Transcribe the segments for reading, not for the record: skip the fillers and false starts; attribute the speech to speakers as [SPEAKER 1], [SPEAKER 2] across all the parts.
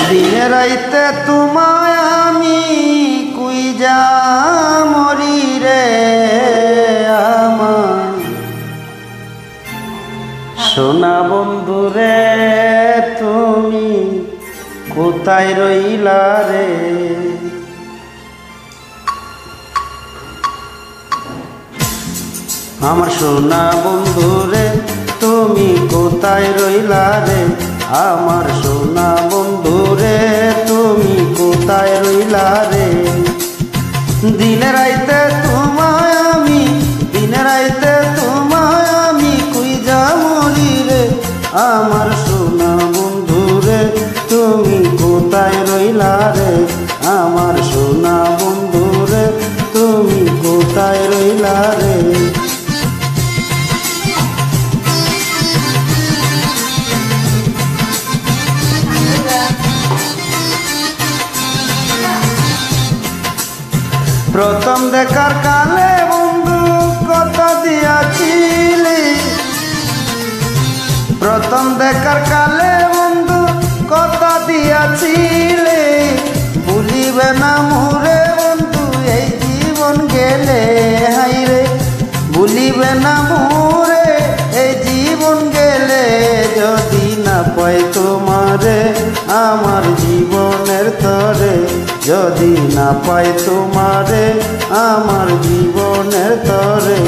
[SPEAKER 1] দিনে রাইতে তোমায় আমি কুইজা মরি রে আমার সোনা বন্ধু রে তুমি কোথায় রইলা রে। আমার সোনা বন্ধু রে তুমি কোথায় রইলা রে। আমার সোনা বন্ধু রে তুমি কোথায় রইলা রে। দিনে রাইতে তোমায় আমি দিনে রাইতে তোমায় আমি কুইজা মরি রে। আমার সোনা বন্ধু রে তুমি কোথায় রইলা রে। আমার সোনা বন্ধু রে তুমি কোথায় রইলা রে। প্রথম দেখার কালে বন্ধু কথা দিয়াছিলি। প্রথম দেখার কালে বন্ধু কথা দিয়াছিলে। ভুলিবে না মোরে বন্ধু এই জীবন গেলে হাইরে। ভুলিবে না মোরে এই জীবন গেলে। যদি না পাই তোমারে আমার জীবনের তরে। যদি না পাই তোমারে আমার জীবনের তরে।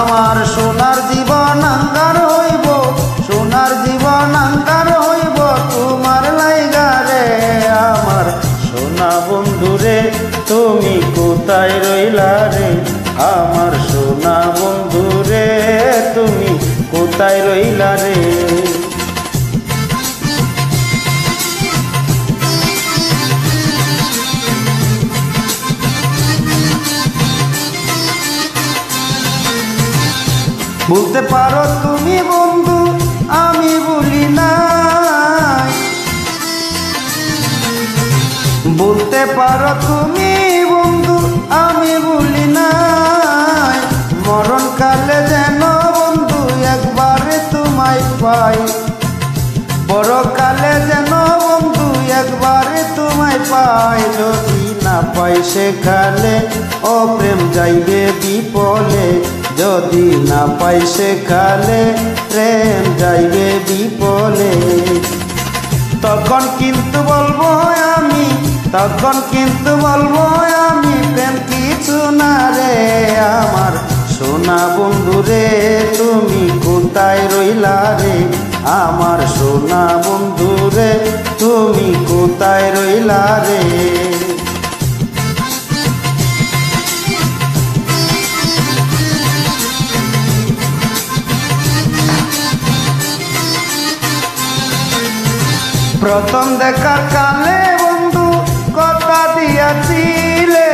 [SPEAKER 1] আমার সোনার জীবন আঙ্গার হইব সোনার জীবন আঙ্গার হইব তোমার লাইগা রে। আমার সোনা বন্ধু রে তুমি কোথায় রইলা রে। আমার সোনা বন্ধু রে তুমি কোথায় রইলা রে। বলতে পারো তুমি বন্ধু আমি ভুলি নাই। বলতে পারো তুমি বন্ধু আমি ভুলি নাই। মরণকালে যেন বন্ধু একবারে তোমায় পাই। পরকালে যেন বন্ধু একবারে তোমায় পাই। যদি না পাই সেখানে ও প্রেম যাইবে বিপলে। যদি না পাই সেখানে প্রেম যাইবে বিপলে। তখন কিন্তু বলবো আমি তখন কিন্তু বলবো আমি প্রেম কিছু না রে। আমার সোনা বন্ধু রে তুমি কোথায় রইলা রে। আমার সোনা বন্ধু রে তুমি কোথায় রইলা রে। প্রথম দেখার কালে বন্ধু কথা দিয়াছিলে।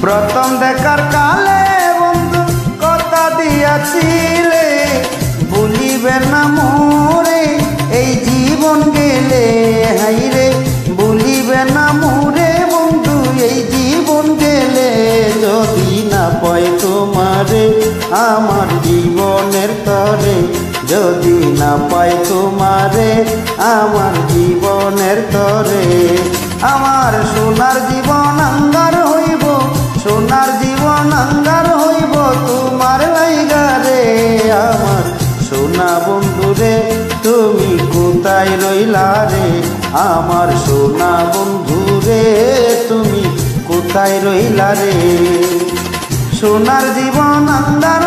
[SPEAKER 1] প্রথম দেখার কালে বন্ধু কথা দিয়াছিলে। ভুলিবে না মোরে এই জীবন গেলে হাইরে। ভুলিবে না মোরে বন্ধু এই জীবন গেলে। যদি না পাই তোমারে আমার জীবনের তরে। যদি না পাই তোমারে আমার জীবনের তরে। আমার সোনার জীবন আঙ্গার হইব সোনার জীবন আঙ্গার হইব তোমার লাইগা রে। আমার সোনা বন্ধু রে তুমি কোথায় রইলা রে। আমার সোনা বন্ধু রে তুমি কোথায় রইলা রে। সোনার জীবন আঙ্গার